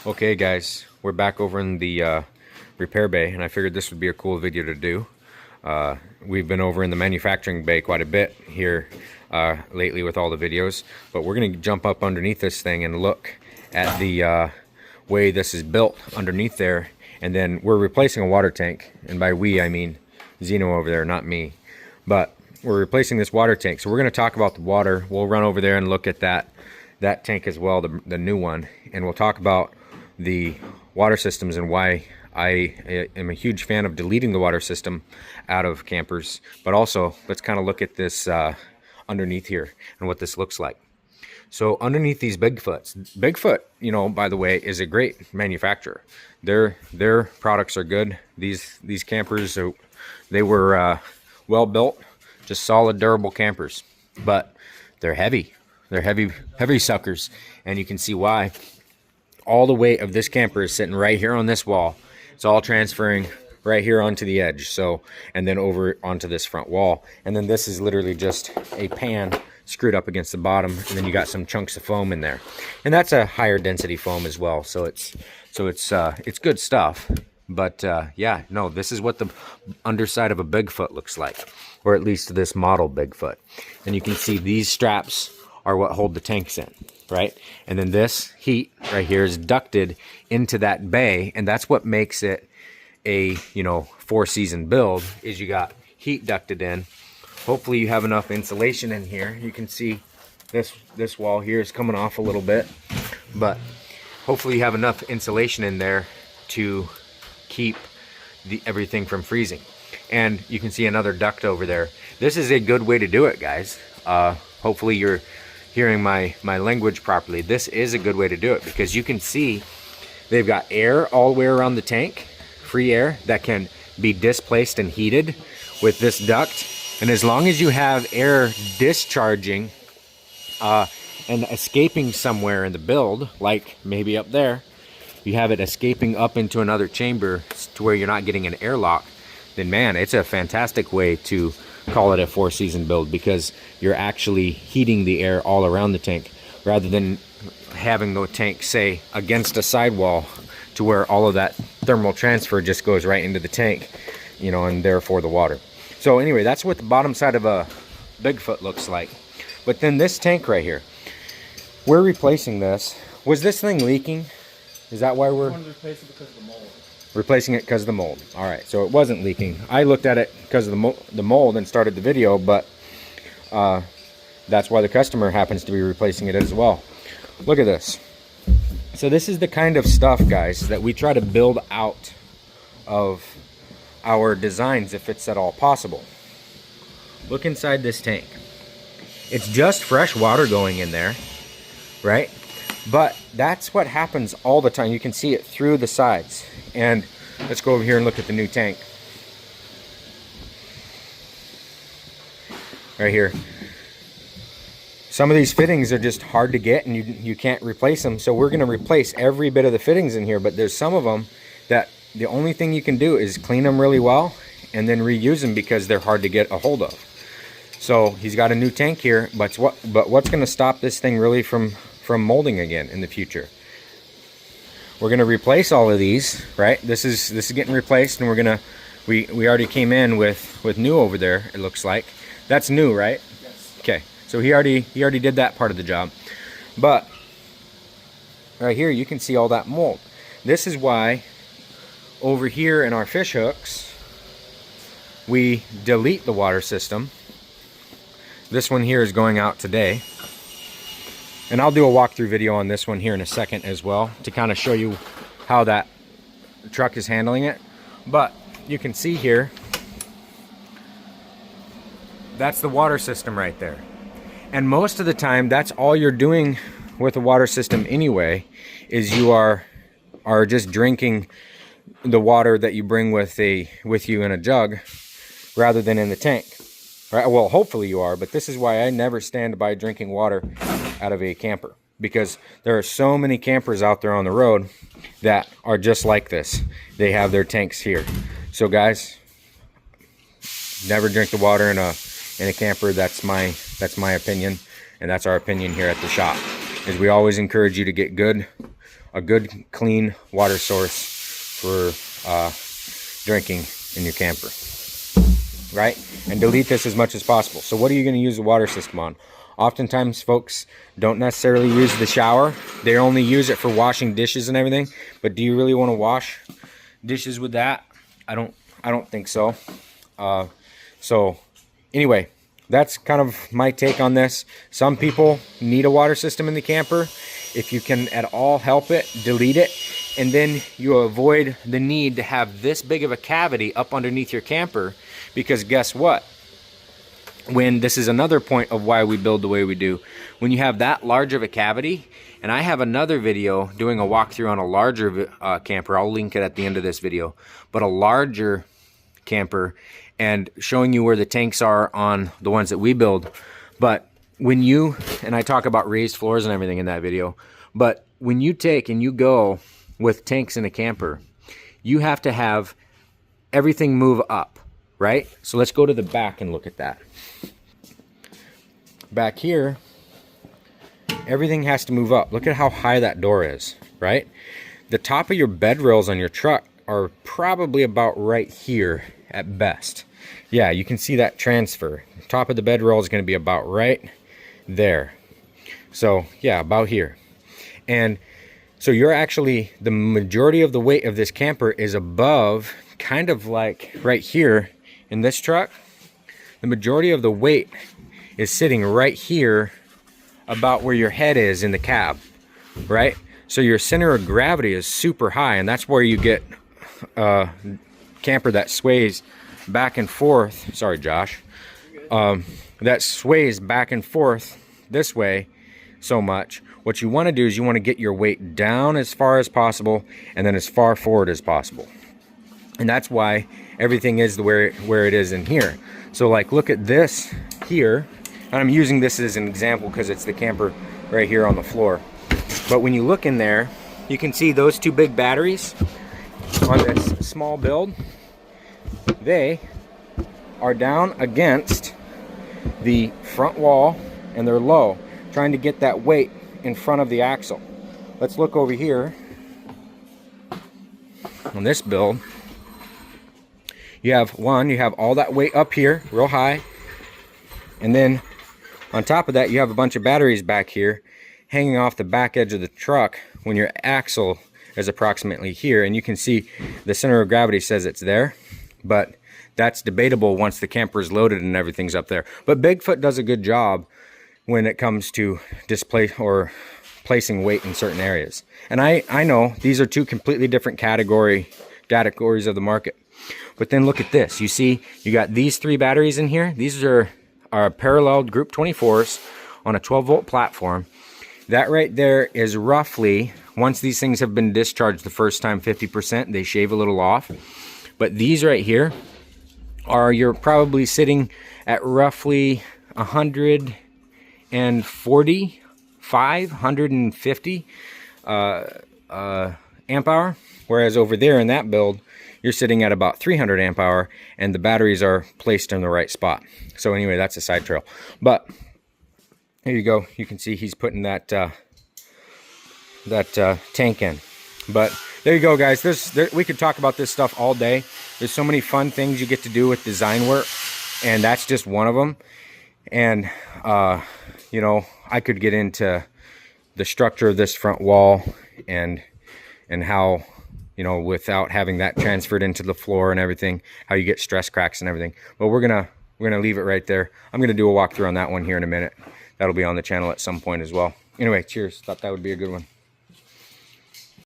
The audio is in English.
Okay guys, we're back over in the repair bay, and I figured this would be a cool video to do. We've been over in the manufacturing bay quite a bit here lately with all the videos, but we're going to jump up underneath this thing and look at the way this is built underneath there. And then we're replacing a water tank, and by we I mean Zeno over there, not me. But we're replacing this water tank, so we're going to talk about the water. We'll run over there and look at that tank as well, the new one, and we'll talk about the water systems and why I am a huge fan of deleting the water system out of campers. But also, let's kind of look at this underneath here and what this looks like. So underneath these Bigfoot, you know, by the way, is a great manufacturer. Their products are good. These campers, they were well built, just solid, durable campers. But they're heavy. They're heavy suckers, and you can see why. All the weight of this camper is sitting right here on this wall. It's all transferring right here onto the edge, so, and then over onto this front wall. And then this is literally just a pan screwed up against the bottom, and then you got some chunks of foam in there. And that's a higher density foam as well, so it's good stuff. But yeah, no, this is what the underside of a Bigfoot looks like, or at least this model Bigfoot. And you can see these straps are what hold the tanks in, right? And then this heat right here is ducted into that bay, and that's what makes it a, you know, 4-season build, is you got heat ducted in. Hopefully you have enough insulation in here. You can see this wall here is coming off a little bit, but hopefully you have enough insulation in there to keep everything from freezing. And you can see another duct over there. This is a good way to do it, guys. Hopefully you're hearing my language properly. This is a good way to do it, because you can see they've got air all the way around the tank, free air that can be displaced and heated with this duct. And as long as you have air discharging and escaping somewhere in the build, like maybe up there, you have it escaping up into another chamber to where you're not getting an airlock, then man, it's a fantastic way to call it a 4-season build, because you're actually heating the air all around the tank rather than having the tank, say, against a sidewall to where all of that thermal transfer just goes right into the tank, you know, and therefore the water. So anyway, that's what the bottom side of a Bigfoot looks like. But then this tank right here, we're replacing this. Was this thing leaking? Is that why we're replacing it because of the mold? Replacing it because of the mold. All right, so it wasn't leaking. I looked at it because of the mold and started the video, but that's why the customer happens to be replacing it as well. Look at this. So this is the kind of stuff, guys, that we try to build out of our designs if it's at all possible. Look inside this tank. It's just fresh water going in there, right? But that's what happens all the time. You can see it through the sides. And let's go over here and look at the new tank. Right here. Some of these fittings are just hard to get, and you can't replace them. So we're going to replace every bit of the fittings in here. But there's some of them that the only thing you can do is clean them really well and then reuse them, because they're hard to get a hold of. So he's got a new tank here, but what's going to stop this thing really from molding again in the future? We're going to replace all of these, right? This is getting replaced, and we already came in with new over there, it looks like. That's new, right? Yes. Okay. So he already did that part of the job. But right here you can see all that mold. This is why over here in our fish hooks we delete the water system. This one here is going out today. And I'll do a walkthrough video on this one here in a second as well, to kind of show you how that truck is handling it. But you can see here, that's the water system right there. And most of the time, that's all you're doing with a water system anyway, is you are just drinking the water that you bring with you in a jug rather than in the tank. Right? Well, hopefully you are, but this is why I never stand by drinking water out of a camper, because there are so many campers out there on the road that are just like this. They have their tanks here. So guys, never drink the water in a camper. That's my opinion, and that's our opinion here at the shop. Is we always encourage you to get good a good clean water source for drinking in your camper, right? And delete this as much as possible. So what are you going to use the water system on? Oftentimes folks don't necessarily use the shower. They only use it for washing dishes and everything. But do you really want to wash dishes with that? I don't think so. So anyway, that's kind of my take on this. Some people need a water system in the camper. If you can at all help it, delete it. And then you avoid the need to have this big of a cavity up underneath your camper. Because guess what? When this is another point of why we build the way we do. When you have that large of a cavity, and I have another video doing a walkthrough on a larger camper. I'll link it at the end of this video. But a larger camper, and showing you where the tanks are on the ones that we build. But when you, and I talk about raised floors and everything in that video, but when you take and you go with tanks in a camper, you have to have everything move up, right? So let's go to the back and look at that. Back here, everything has to move up. Look at how high that door is, right? The top of your bed rails on your truck are probably about right here at best. Yeah, you can see that transfer. Top of the bed rail is going to be about right there. So yeah, about here. And so you're actually, the majority of the weight of this camper is above, kind of like right here in this truck. The majority of the weight is sitting right here about where your head is in the cab, right? So your center of gravity is super high, and that's where you get a camper that sways back and forth. Sorry, Josh. That sways back and forth this way so much. What you want to do is you want to get your weight down as far as possible and then as far forward as possible. And that's why everything is where it is in here. So like, look at this here. And I'm using this as an example because it's the camper right here on the floor. But when you look in there, you can see those two big batteries on this small build. They are down against the front wall and they're low, trying to get that weight in front of the axle. Let's look over here on this build. You have all that weight up here real high, and then on top of that you have a bunch of batteries back here hanging off the back edge of the truck when your axle is approximately here. And you can see the center of gravity says it's there, but that's debatable once the camper is loaded and everything's up there. But Bigfoot does a good job when it comes to display or placing weight in certain areas. And I know these are two completely different categories of the market. But then look at this. You see, you got these three batteries in here. These are parallel group 24s on a 12-volt platform. That right there is roughly, once these things have been discharged the first time, 50%. They shave a little off. But these right here you're probably sitting at roughly 150 amp hour, whereas over there in that build you're sitting at about 300 amp hour, and the batteries are placed in the right spot. So anyway, that's a side trail. But here you go. You can see he's putting that tank in. But there you go, guys. We could talk about this stuff all day. There's so many fun things you get to do with design work, and that's just one of them. And you know, I could get into the structure of this front wall and how, you know, without having that transferred into the floor and everything, how you get stress cracks and everything. But we're gonna leave it right there. I'm gonna do a walkthrough on that one here in a minute. That'll be on the channel at some point as well. Anyway, cheers. Thought that would be a good one.